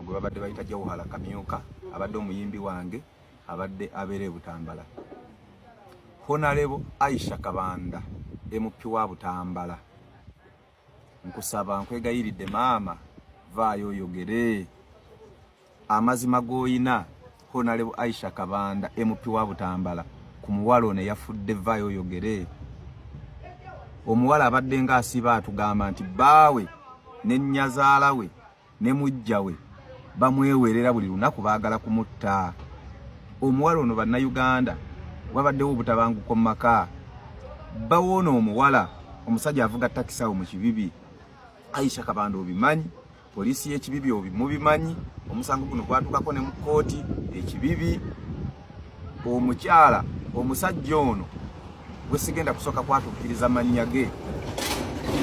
gwe babadde bayita Jawuhala Kamyuka abadde omuyimbi wange abadde abeere Butambala. Honorable Aisha Kabanda MP wa Butambala, nkusaba nkwegayiridde maama vaayo oyogere amazima goyina. Honorable Aisha Kabanda MP wa Butambala ku muwala ono yafudde, vaayo oyogere. Omuwala abadde nga asiba atugamba nti baawe ne nnyazaala we ne mujja we bamwewerera buli lunaku baagala kumutta. Omuwala ono bannayuganda wabaddewo obutabanguko mu maka. Bawoona omuwala omusajja avuga takisi awo mu Kibibi. Aisha Kabanda obimanyi, poliisi y'Ekibibi mubimanyi, omusango guno gwatukako ne mu kkooti ekibibi. Omukyala omusajja ono gwe sigenda kusooka kwatuukiriza mannya ge,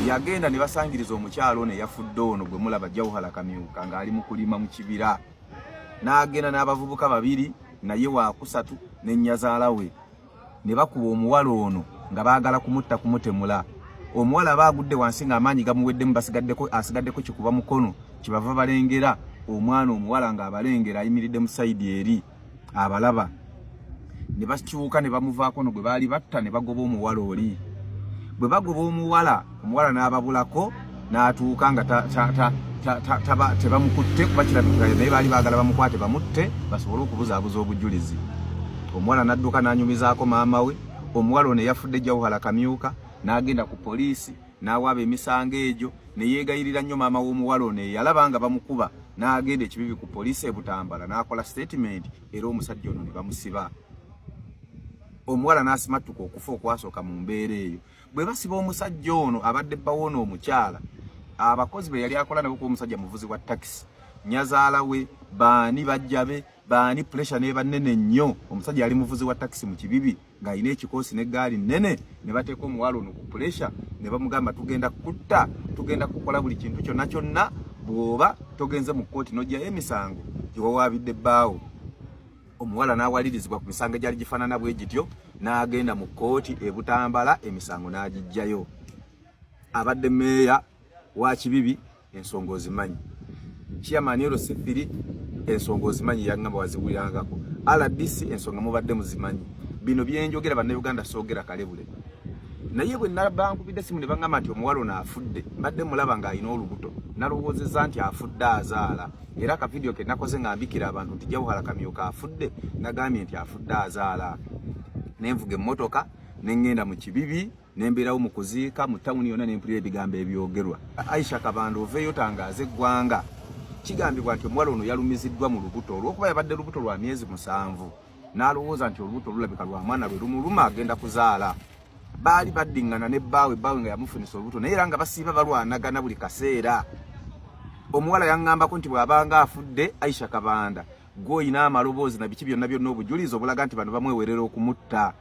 yagenda ne basangiriza omukyala ono eyafudde ono gwe mulaba Jawuhala Kamyuka ng'ali mu kulima mu kibira. N'agenda n'abavubuka babiri naye waakusatu ne nnyazaala we ne bakuba omuwala ono nga baagala kumutta kumutemula. Omuwala baagudde wansi ng'amaanyi gamuweddemu, asigaddeko kikuba mukono. Kibava balengera omwana omuwala ng'abalengera ayimiridde mu sayidi eri abalaba. Ne bakyuka ne bamuvaako no gwe baali batta ne bagoba omuwala oli. Bwe bagoba omuwala, omuwala n'ababulako n'atuuka nga tebamukutte kuba kirabika naye baali baagala bamukwate bamutte basobole okubuzaabuza obujulizi. Omuwala n'adduka n'anyumizaako maama we. Omuwala ono yafudde Jawuhala Kamyuka n'agenda ku poliisi n'awaaba emisango egyo ne yeegayirira nnyo maama w'omuwala ono eyalaba nga bamukuba, n'agenda Ekibibi ku poliisi e Butambala n'akola statement era omusajja ono ne bamusiba. Omuwala n'asimattuka okufa okwasooka mu mbeera eyo. Bwe basiba omusajja ono abadde bawoona omukyala, abakozi be yali akola nabo ku omusajja muvuzi wa takisi, nnyazaala we, baani bajja be, baani pressure ne bannene nnyo. Omusajja yali muvuzi wa takisi mu Kibibi ng'alina ekikoosi n'eggaali nnene, ne bateeka omuwala ono ku pressure ne bamugamba tugenda kutta, tugenda kukola buli kintu kyonna kyonna bw'oba togenze mu kkooti n'oggyayo emisango gye wawaabidde bbaawo. Omuwala n'awalirizibwa ku misango egyali gifaanana bwe gityo, n'agenda mu kkooti e Butambala emisango n'agiggyayo. Abadde meeya wa Kibibi ensonga ozimanyi, chairman LC3 ensonga ozimanyi yangamba wazibuyangako, RDC ensonga mubadde muzimanyi. Bino byenjogera bannayuganda soogera kalebule. Naye bwe nabankubidde simu ne bangamba nti omuwala ono afudde, mbadde mulaba ng'alina olubuto, nalowoozezza nti afudde azaala. Era ka video ke nakoze ngambikira abantu nti Jawuhala Kamyuka afudde, nagambye nti afudde azaala. Nenvuga emmotoka nengenda mu Kibibi nembeerawo mu kuziika mu tawuni yonna nempulira ebigambo ebyogerwa. Aisha Kabanda oveeyo tangaaza eggwanga. Kigambibwa nti omuwala ono yalumiziddwa mu lubuto olw'okuba yabadde lubuto lwa myezi 7. N'alowooza nti olubuto lulabika lwa mwana lwe lumuluma agenda kuzaala. Baali baddingana ne bbaawe nga yamufunisa olubuto naye era nga basiiba balwanagana buli kaseera. Omuwala yaŋŋambako nti bw'abanga afudde Aisha Kabanda gw'olina amaloboozi na biki byonna obujulizi obulaga nti bano bamwewerera okumutta.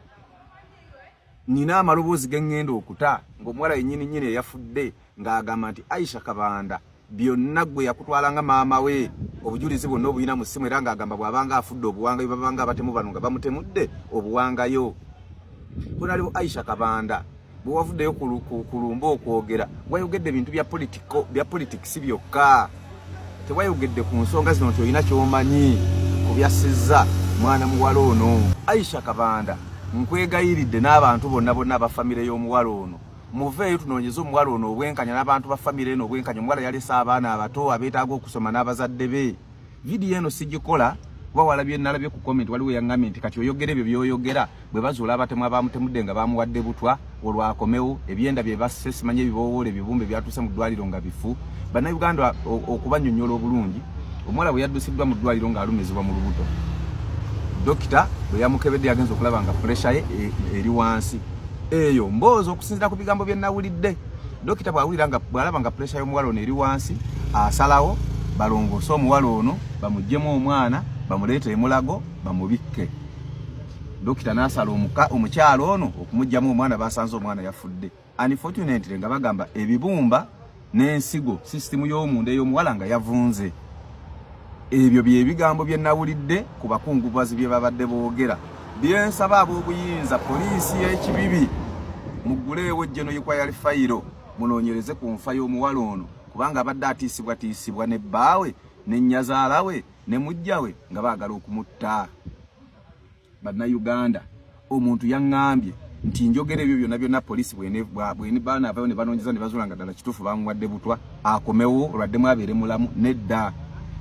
Nina amaloboozi ge ŋŋenda okuta ng'omuwala yennyini eyafudde ng'agamba nti Aisha Kabanda byonna gwe yakutwalanga maama we, obujulizi bwonna obuyina mu ssimu, era ng'agamba bw'abanga afudde obuwangayo babanga abatemu bano nga bamutemudde obuwangayo. Honorable Aisha Kabanda bwe wavuddeyo ku lumba okwogera wayogedde ebintu bya politics byokka, tewayogedde ku nsonga zino nti olina ky'omanyi ku byassizza mwana muwala ono. Aisha Kabanda nkwegayiridde n'abantu bonna abafamire y'omuwala ono, muveeyo tunoonyeze omuwala ono obwenkanya n'abantu ba famire eno obwenkanya. Omuwala yalese abaana abato abeetaaga okusoma n'abazadde be. Vidiyo eno sigikola wawalabye nalabye ku comment waliwo yaŋŋambye nti kati oyogera ebyo by'oyogera bwe bazuula abatemu abamutemudde nga bamuwadde butwa olwakomewo ebyenda bye basse simanyi ebiboowoole ebibumbe byatuuse mu ddwaliro nga bifu. Bannayuganda okubannyonnyola obulungi, omuwala bwe yaddusiddwa mu ddwaliro ng'alumizibwa mu lubuto, dokita bwe yamukebedde yagenza okulaba nga pressure ye eri wansi. Eyo mboozi okusinziira ku bigambo bye nawulidde, dokita bw'alaba nga pressure y'omuwala ono eri wansi, asalawo balongoose omuwala ono bamuggyemu omwana bamuleete emulago bamubikke. Dokita n'asala omukyalo ono okumugyamu omwana, basanze omwana yafudde. Unfortunately nga bagamba ebibumba n'ensigo sisitimu y'omunda ey'omuwala nga yavunze. Ebyo bye bigambo bye nawulidde ku bakungubazi bye babadde boogera. Byensaba ab'obuyinza poliisi y'Ekibibi muguleewo ejjeno yikwayali fayiro munoonyereze ku nfa y'omuwala ono, kubanga abadde atiisibwa ne bbaawe ne nnyazaala we ne mujja we nga baagala okumutta. Bannayuganda, omuntu yaŋŋambye nti njogera ebyo byonna byonna poliisi bwene baanavayo ne banoonyeza ne bazuula nga ddala kituufu bamuwadde butwa akomewo olwaddemu abeere mulamu. Nedda,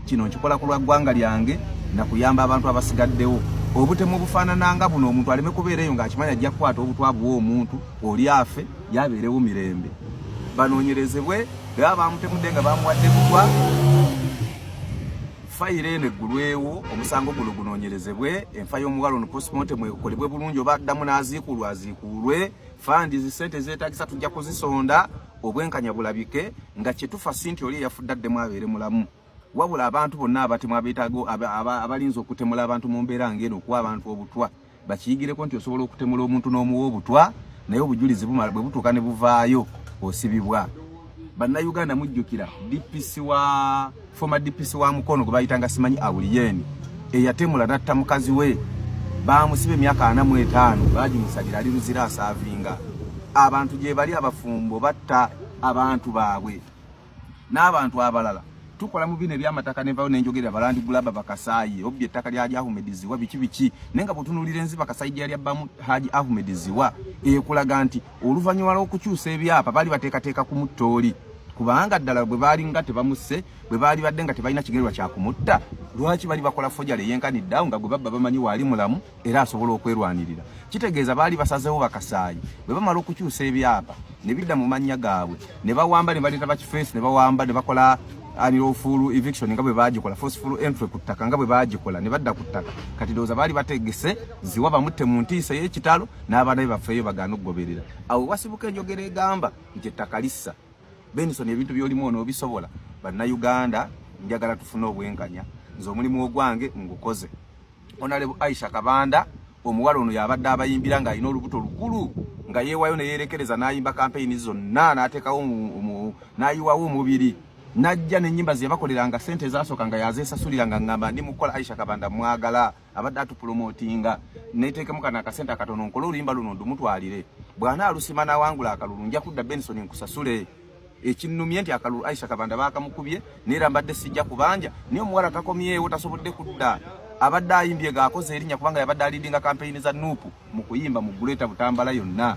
kino nkikola ku lwa ggwanga lyange na kuyamba abantu abasigaddewo. Obutemu obufaanananga buno omuntu aleme kubeera eyo ng'akimanya ajja kukwata obutwa buwa omuntu oli afe yabeerewo mirembe. Banoonyerezebwe bwe baamutemudde nga bamuwadde butwa, fayire eno eggulwewo, omusango guno gunoonyerezebwe, enfa y'omuwala ono postmortem ekolebwe bulungi oba addamu n'aziikulwa aziikulwe, fandi zisente zeetaagisa tujja kuzisonda, obwenkanya bulabike, nga kye tufa si nti oli eyafudde addemu abeere mulamu. Wabula abantu bonna abatemu abeetaago abalinza okutemula abantu mu mbeera ng'eno okuwa abantu obutwa bakiyigireko nti osobola okutemula omuntu n'omuwa obutwa, naye obujulizi bwe butuuka ne buvaayo osibibwa. Bannayuganda mujjukira former DPC wa Mukono gwe bayitanga simanyi Awuliyeni eyatemula n'atta mukazi we, baamusiba emyaka 45, baagimusalira ali luzira asaavinga. Abantu gye bali abafumbo batta abantu baabwe n'abantu abalala. Tukola mu bino ebyamataka ne nvayo n'enjogera balandi gulaba bakasaayi obye ettaka lya Haji Ahmed Ziwa biki nenga butunulira enzi bakasaayi gye yali abbamu Haji Ahmed Ziwa ekulaga nti oluvannyuma lw'okukyusa ebyapa bali bateekateeka ku muttooli, kubanga ddala bwe baali nga tebamusse, bwe baali badde nga tebalina kigerwa kya kumutta, lwaki bali bakola fojale yenkaniddawo nga gwe babba bamanyi waali mulamu era asobola okwerwanirira. Kitegeeza baali basazeewo bakasaayi bwe bamala okukyusa ebyapa ne bidda mu mannya gaabwe ne bawamba ne baleeta bakifeesi ne bawamba ne bakola unlawful eviction nga bwe baagikola, forceful entry ku ttaka nga bwe baagikola ne badda ku ttaka. Kati ndowooza baali bategese Ziwa bamutte mu ntiisa y'ekitalo n'abaana be bafeeyo bagaana okugoberera. Awo wasibuka enjogera egamba nti ettaka lissa. Benson, ebintu by'olimu onoobisobola. Bannayuganda, njagala tufune obwenkanya, nze omulimu ogwange ngukoze. Honorable Aisha Kabanda, omuwala ono yabadde abayimbira ng'alina olubuto lukulu, nga yeewayo ne yeerekereza n'ayimba kampeyini zonna n'ateekawo n'ayiwawo omubiri. Najja n'ennyimba ze yabakoleranga ssente ezasooka nga yazeesasuliranga ngamba ndi mukola Aisha Kabanda mwagala abadde atupromotinga neeteekemu kana akasente akatono nkole oluyimba luno ndumutwalire. Bwana alusima n'awangula akalulu nja kudda Benson nkusasule. Ekinnumye nti akalulu Aisha Kabanda baakamukubye neera mbadde sijja kubanja naye omuwala takomyewo tasobodde kudda. Abadde ayimbye gaakoze erinnya kubanga yabadde alidinga kampeyini za Nuupu mu kuyimba mu Guleta Butambala yonna.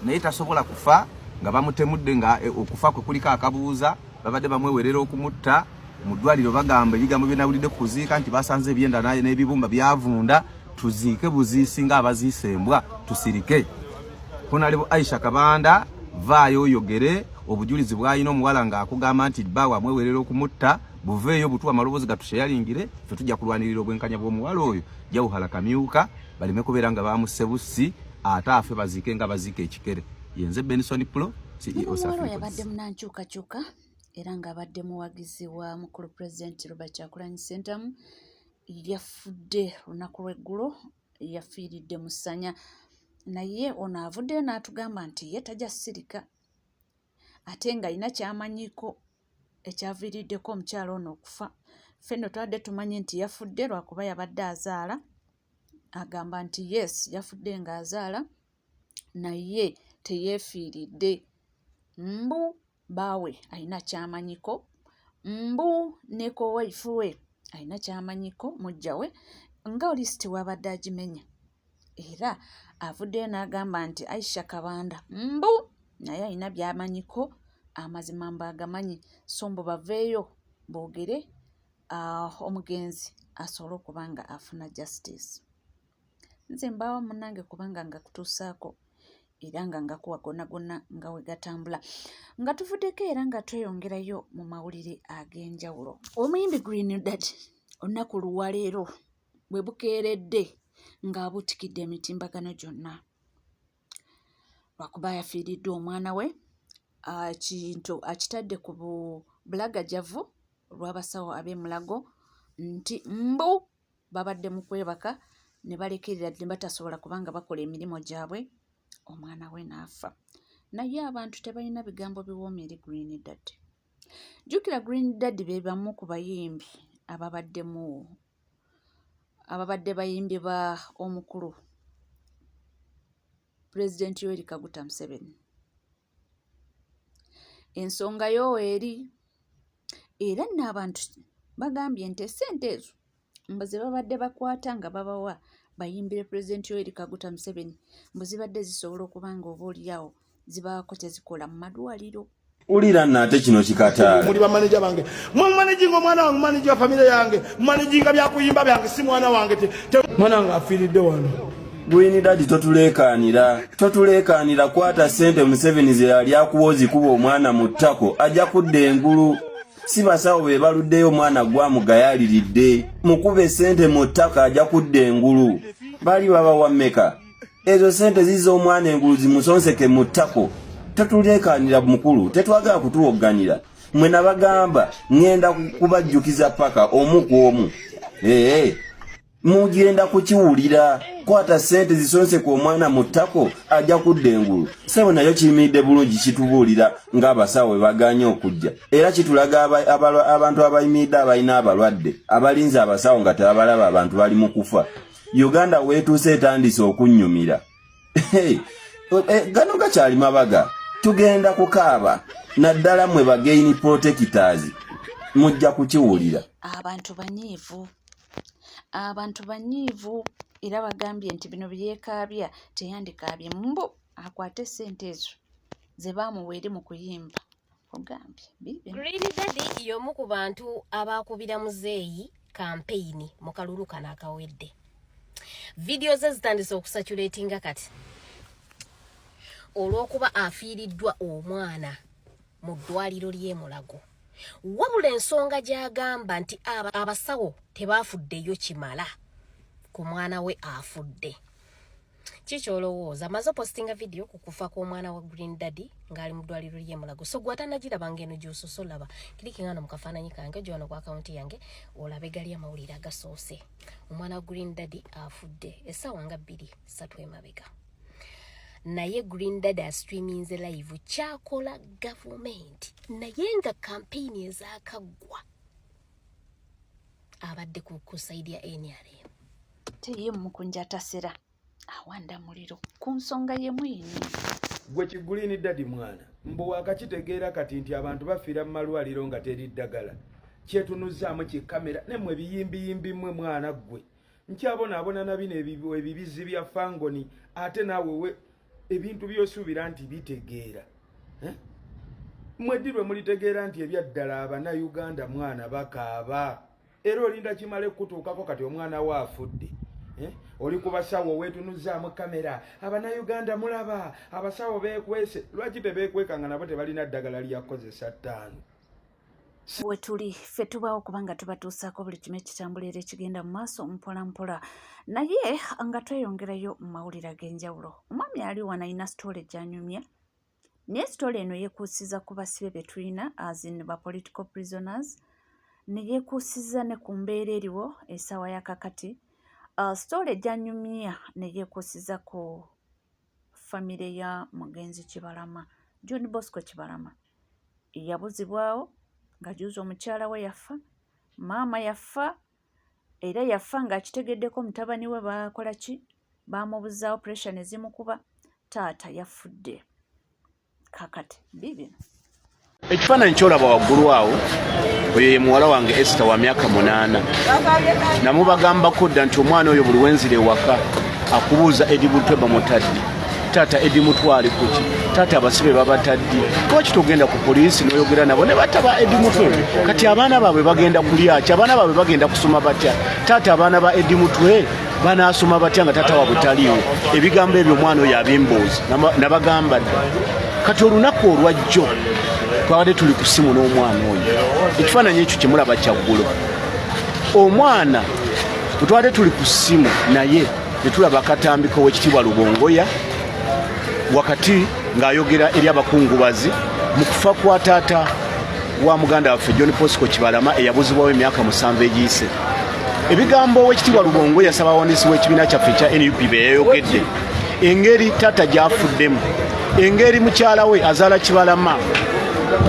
Naye tasobola kufa nga bamutemudde nga okufa kwe kuliko akabuuza. Babadde bamwewerera okumutta mu ddwaliro bagamba ebigambo bye nawulidde ku kuziika nti basanze ebyenda naye n'ebibumba byavunda, tuziike buziisi nga abaziisembwa tusirike. Honorable Aisha Kabanda, vaayo oyogere obujulizi bw'alina omuwala ng'akugamba nti bbaawe amwewerera okumutta, buveeyo butuwa amaloboozi gatusheyalingire, ffe tujja kulwanirira obwenkanya bw'omuwala oyo Jawuhala Kamyuka, baleme kubeera nga baamusse bussi ate afe baziike nga baziika ekikere. Yenze Benson Pulo, CEO Safi. Yabadde munankyukakyuka era ng'abadde muwagizi wa mukulu Pulezidenti Robert Kyagulanyi Ssentamu, yafudde lunaku lw'eggulo, yafiiridde mu ssanya. Naye ono avuddeyo n'atugamba nti ye tajja sirika ate ng'alina ky'amanyiko ekyaviiriddeko omukyala ono okufa. Ffenno twadde tumanyi nti yafudde lwakuba yabadde azaala. Agamba nti yes yafudde ng'azaala naye teyeefiiridde. Mbu baawe alina ky'amanyiko, mbu ne ko waifu we alina ky'amanyiko, mujja we nga olisiti wabadde agimenya. Era avuddeyo n'agamba nti Aisha Kabanda mbu naye alina by'amanyiko, amazima mbu agamanyi, so mbu baveeyo boogere omugenzi asobole okuba nga afuna justice. Nze mbaawo munnange kubanga nga kutuusaako era nga ngakuwa gonna gonna nga we gatambula. Nga tuvuddeko era nga tweyongerayo mu mawulire ag'enjawulo. Omuyimbi Green Dad olunaku luwaleero bwe bukeeredde ng'abuutikidde emitimbagano gyonna. Lwakuba yafiiriddwe omwana we, kintu akitadde ku bulagajavu lw'abasawo ab'e Mulago nti mbu babadde mu kwebaka ne balekerera ne batasobola kubanga bakola emirimu gyabwe, omwana we n'afa. Naye abantu tebalina bigambo biwooma eri Green Dad. Jjukira Green Dad be bamu ku bayimbi ababadde bayimbi ba omukulu Pulezidenti Yoweri Kaguta Museveni. Ensonga yo eri era n'abantu bagambye nti ssente ezo mbu ze babadde bakwata nga babawa bayimbire pulezidenti Yoweri Kaguta Museveni mbu zibadde zisobola okuba nga obaolyawo zibaako tezikola mu malwaliro. Ulira nate kino kikataala. Muli bamaneja bange. Managing omwana wange, manager family yange, managinga byakuyimba byange si mwana wange mwana wange afiiridde wano. Gwini dadi totuleekaanira kwata ssente Museveni ze yali akuwozi kuba omwana mu ttako ajja kudda engulu. Si basawo be baluddeyo omwana gwamugayaliridde mukube ssente mu ttako ajja kudda engulu. Bali babawa mmeka? Ezo ssente ziza omwana engulu zimusonseke mu ttako. Totuleekaanira mukulu, tetwagala kutuwogganira. Mwe nabagamba ngenda kubajjukiza paka omu ku omu. Mugenda kukiwulira. Kwata ssente zisonse ku omwana mu ttako ajja kudda engulu. Ssebo nayo kiyimiridde bulungi kitubuulira ng'abasawo baganye okujja. Era kitulaga abantu abayimiridde abalina abalwadde abalinze abasawo nga tebabalaba abantu bali mu kufa. Uganda weetuuse etandise okunnyumira. Gano gakyali mabaga. Tugenda kukaaba naddala mwe bagaini protectors mujja kukiwulira. Abantu banyiivu era bagambye nti bino byekaabya teyandikaabye mbu akwate ssente ezo ze baamuweere mu kuyimba. Ogambye Green Daddy y'omu ku bantu abaakubira muzeeyi kampeyini mu kalulu kano akawedde. Vidiyo ze zitandise okusatulatinga kati olw'okuba afiiriddwa omwana mu ddwaliro ly'e Mulago. Wabula ensonga gy'agamba nti abasawo tebaafuddeyo kimala ku mwana we afudde. Kikyolowooza amaze postinga vidiyo ku kufa kw'omwana wa Green Daddy ng'ali mu ddwaliro ly'e Mulago. So gwatanagiraba ngeno gy'ososolaba kirikingana mu kafaananyi kange gy'ono ku akawunti yange olabe gali amawulire agasoose. Omwana wa Green Daddy afudde essaawa nga 2-3 emabega. Naye Green Daddy astreaminze live kyakola government naye nga campaign ezakaggwa abadde ku side ya NRM teye mukunja tasera awanda muliro ku nsonga yemuyini. Gwe Green Daddy mwana mbu wakakitegeera kati nti abantu bafiira mu malwaliro nga teri ddagala kyetunuzaamu kikamera nemwe biyimbi mmwe mwana gwe nkyabonaabona na bino ebibizi bya fangoni ate naawe ebintu byosuubira nti bitegeera mweddirwe mulitegeera nti ebyaddala Abannayuganda mwana bakaaba era olinda kimale kutuukako kati omwana we afudde. Oli ku basawo weetunuzaamu kamera Abannayuganda mulaba abasawo beekwese lwaki tebeekwekanga nabo tebalina ddagala lyakozesa ttaano. We tuli ffe tubaawo kubanga tubatuusaako buli kimu ekitambula era ekigenda mu maaso mpola mpola naye nga tweyongerayo mu mawulire ag'enjawulo. Omwami ali wano alina sitoole gy'anyumya naye sitoole eno yeekuusiza ku basibe be tulina as in ba political prisoners ne yeekuusiza ne ku mbeera eriwo essaawa ya kakati. Sitoole gy'anyumya ne yeekuusiza ku famire ya mugenzi Kibalama John Bosco Kibalama yabuzibwawo nga juuzi omukyala we yafa, maama yafa era yafa ng'akitegeddeko mutabani we bakola ki baamubuzaawo pressure ne zimukuba taata yafudde kakati bibino. Ekifaananyi kyolaba waggulu awo oyo ye muwala wange Esther wa myaka 8 namubagambako dda nti omwana oyo buli wenzire ewaka akubuuza Edi Mutwe bamutadde taata Edi Mutwale kuki taata abasibe babatadde lwaki togenda ku poliisi n'oyogera nabo ne bataba Edi Mutwe kati abaana baabwe bagenda kulya ki abaana baabwe bagenda kusoma batya taata abaana ba Edi Mutwe banaasoma batya nga taata waabwe taliiwo. Ebigambo ebyo omwana oyo abyemboozi nabagamba dda kati olunaku olwajjo twabadde tuli ku ssimu n'omwana oyo ekifaananyi ekyo kyemulaba kyaggulo omwana twabadde tuli ku ssimu naye ne tulaba akatambiko w'ekitiibwa Lubongoya wakati ng'ayogera eri abakungubazi mu kufa kwa taata wa muganda waffe John Bosco Kibalama eyabuzibwawo emyaka 7 egiyise. Ebigambo w'ekitiibwa Lubongoya yasaba abawandiisi w'ekibiina kyaffe kya NUP be yayogedde engeri taata gy'afuddemu engeri mukyala we azaala Kibalama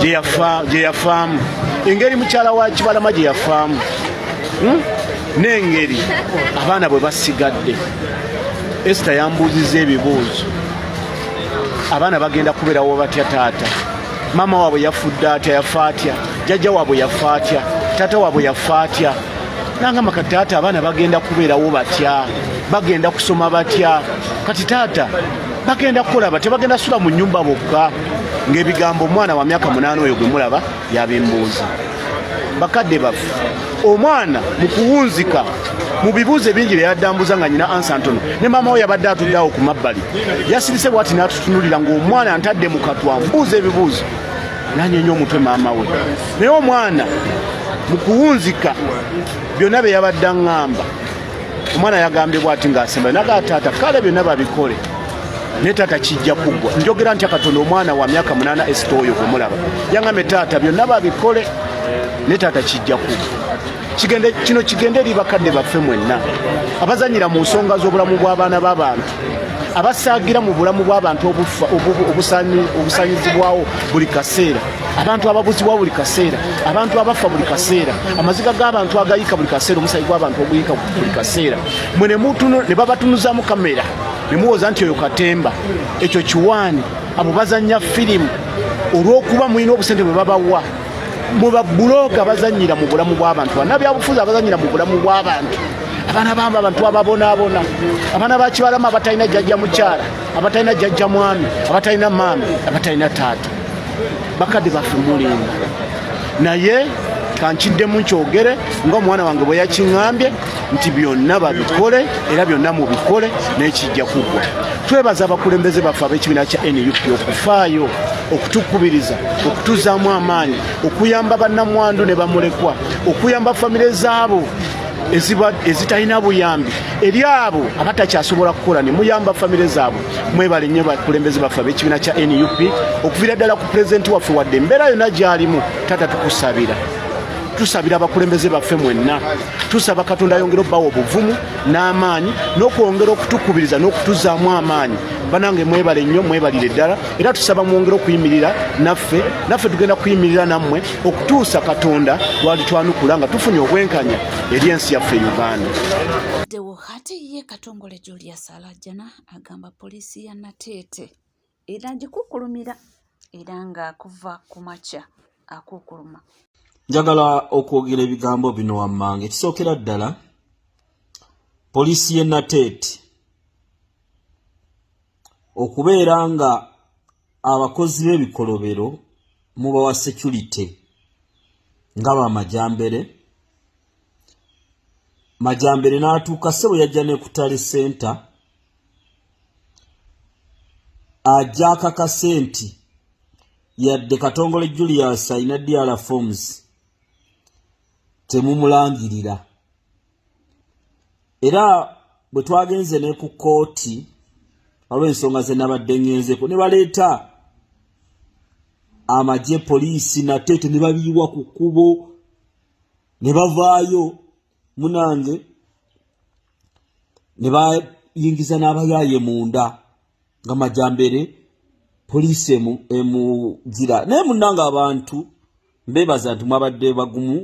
gye yafaamu engeri mukyala wa Kibalama gye yafaamu n'engeri abaana bwe basigadde. Esther yambuuzizza ebibuuzo abaana bagenda kubeerawo batya taata maama waabwe yafudde atya yafa atya jjajja waabwe yafa atya taata waabwe yafa atya nangamba kati taata abaana bagenda kubeerawo batya bagenda kusoma batya kati taata bagenda kukola batya bagenda sula mu nnyumba bokka ng'ebigambo omwana wa myaka 8 oyo gwe mulaba yabimbuuza bakadde baffe omwana mu kuwunzika mu bibuuzo bingi bye yaddambuza nga nyina ansa ntono ne maama we yabadde atuddeawo ku mabbali yasirise bw'ati n'atutunulira ng'omwana antadde mu katwa mbuuza ebibuuzo nanyenya omutwe maama we naye omwana mu kuwunzika byonna bye yabadde aŋŋamba omwana yagambye bw'ati ng'asemba naga taata kale byonna babikole naye taata kijja kuggwa njogera ntya Katonda omwana wa myaka 8 Esther oyo gwe mulaba yaŋŋambye taata byonna babikole naye taata kijja kuggwa kino kigende eri bakadde baffe mwenna abazanyira mu nsonga z'obulamu bw'abaana b'abantu abasaagira mu bulamu bw'abantu obusanyizibwawo buli kaseera abantu ababuzibwa buli kaseera abantu abafa buli kaseera amaziga g'abantu agayika buli kaseera omusayi gw'abantu oguyika buli kaseera mwe ne babatunuzamu kamera ne muwoza nti oyo katemba ekyo kiwaani abo bazanya firimu olw'okuba mulina obusente bwe babawa mu babuloga bazanyira mu bulamu bw'abantu bannabyabufuzi abazanyira mu bulamu bw'abantu abaana bamba abantu ababonaabona abaana bakibalamu abatalina jjajja mukyala abatalina jjajja mwami abatalina maami abatalina taata bakadde baffe mulinda naye kankiddemu nkyogere ng'omwana wange bwe yakiŋŋambye nti byonna babikole era byonna mubikole n'ekijja kuggwa twebaza abakulembeze baffe ab'ekibiina kya NUP okufaayo okutukubiriza okutuzaamu amaanyi okuyamba bannamwandu ne bamulekwa okuyamba famire zaabo ezitalina buyambi eri abo abatakyasobola kukola ne muyamba famire zaabwe mwebale nnyo bakulembeze baffe ab'ekibiina kya NUP okuviira ddala ku pulezidenti waffe wadde embeera yonna gy'alimu taata tukusabira tusabira abakulembeze baffe mwenna tusaba Katonda ayongere obbawa obuvumu n'amaanyi n'okwongera okutukubiriza n'okutuzaamu amaanyi banange mwebale nnyo mwebalire ddala era tusaba mwongere okuyimirira naffe tugenda kuyimirira nammwe okutuusa Katonda lwalitwanukula nga tufunye obwenkanya eri ensi yaffe Uganda. Dewo ate ye Katongole Julius Alajjana agamba poliisi ya Nateete era gikukulumira era nga kuva ku makya akukuluma. Njagala okwogera ebigambo bino wammange kisookera ddala poliisi y'e Nateete okubeera nga abakozi b'ebikolobero mu bawa security nga Majambere n'atuuka ssebo yajja ne ku Tale Center ajja akakase nti yadde Katongole Julius alina DR forms temumulangirira era bwe twagenze ne ku kooti olw'ensonga ze nabadde ngenzeeko ne baleeta amagye poliisi Nateete ne babiyiwa ku kkubo ne bavaayo munange ne bayingiza n'abayaaye munda nga Majambere poliisi emugira naye munnanga abantu mbebaza nti mwabadde bagumu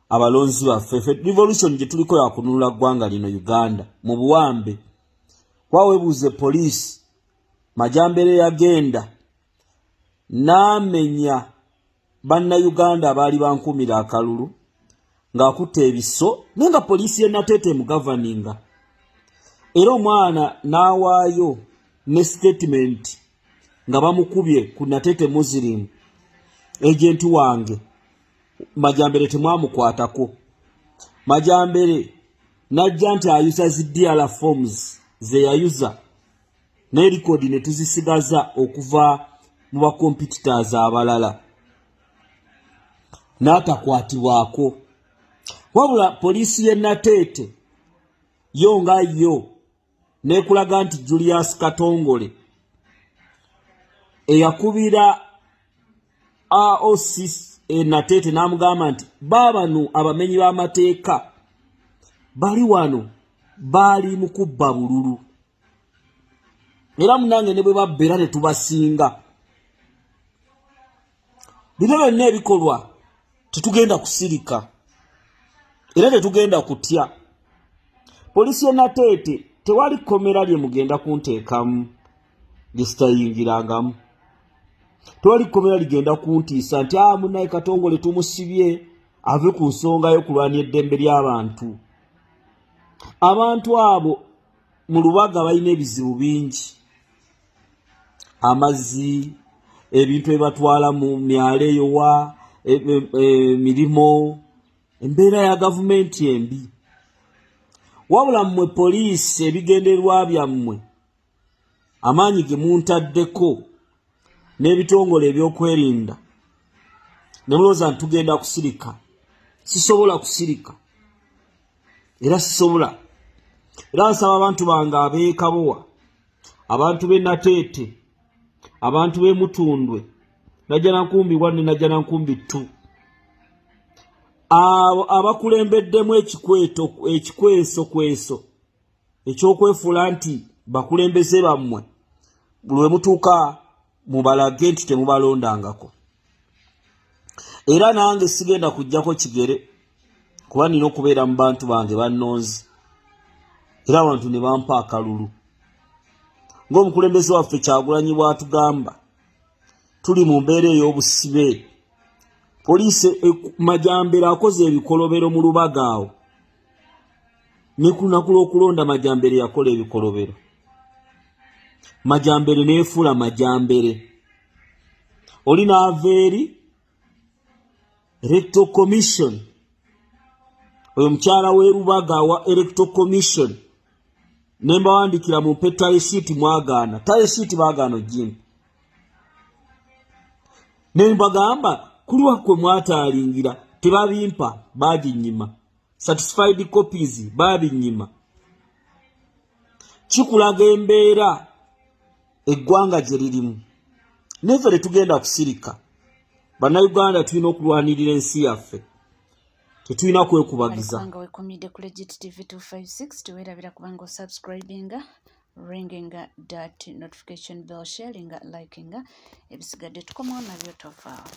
abalonzi baffe revolution gye tuliko yakununula ggwanga lino Uganda mu buwambe kwawebuuze poliisi Majambere yagenda n'amenya bannayuganda abaali bankumira akalulu ng'akutte ebiso naye nga poliisi y'e Nateete mu gavaninga era omwana n'awaayo ne statement nga bamukubye ku Nateete Muslim agent wange Majambere temwamukwatako. Majambere najja nti ayuza zi DR forms ze yayuza ne record ne tuzisigaza okuva mu ba competitors abalala n'atakwatibwako wabula poliisi y'e Nateete yo nga yo nekulaga nti Julius Katongole eyakubira AOC Nateete n'amugamba nti baabano abamenyi b'amateeka bali wano baali mu kubba bululu era munange ne bwe babbeera ne tubasinga bino byonna ebikolwa tetugenda kusirika era tetugenda kutya. Poliisi y'e Nateete tewali komera lye mugenda kunteekamu lisitayingirangamu tewali komera ligenda kuntiisa nti munaye Katongole tumusibye ave ku nsonga y'okulwanya eddembe ly'abantu. Abantu abo mu Lubaga balina ebizibu bingi. Amazzi, ebintu ebibatwala mu myalo eyowa, emirimu, embeera ya gavumenti embi. Wabula mmwe poliisi ebigendererwa byammwe amaanyi ge muntaddeko n'ebitongole ebyokwerinda ne mulowooza nti tugenda kusirika. Sisobola kusirika era sisobola. Era nsaba abantu bange ab'e Kabowa, abantu b'e Nateete, abantu b'e Mutundwe, Najjanankumbi 1 ne Najjanankumbi 2, abakulembeddemu ekikweso ekyokwefuula nti bakulembeze bammwe, lwe mutuuka mubalage nti temubalondangako. Era nange sigenda kujjako kigere kuba nina okubeera mu bantu bange bannonzi, era abantu ne bampa akalulu. Ng'omukulembeze waffe Kyagulanyi bw'atugamba, tuli mu mbeera ey'obusibe. Poliisi Majambere akoze ebikolobero mu Lubaga awo. Ne ku lunaku lw'okulonda Majambere yakola ebikolobero. Majambere neefuula Majambere. Oli n'ava eri Electoral Commission. Oyo mukyala w'e Lubaga wa Electoral Commission. Ne mbawandikira mu petale sheet mwagaana. Tale sheet baagaano jimpi. Ne mbagamba kuliwa kwe mwataalingira tebabimpa baginnyima. Satisfied copies babinnyima. Kikulaga embeera eggwanga gye lirimu. Neffe tetugenda kusirika. Bannayuganda tulina okulwanirira ensi yaffe. Tetulina kwekubagiza. Kubanga wekomidde ku Legit TV 256 tuweerabira kubanga osubscribinga, ringinga that notification bell, sharinga, likinga, ebisigadde tukomawo nabyo tofaawo.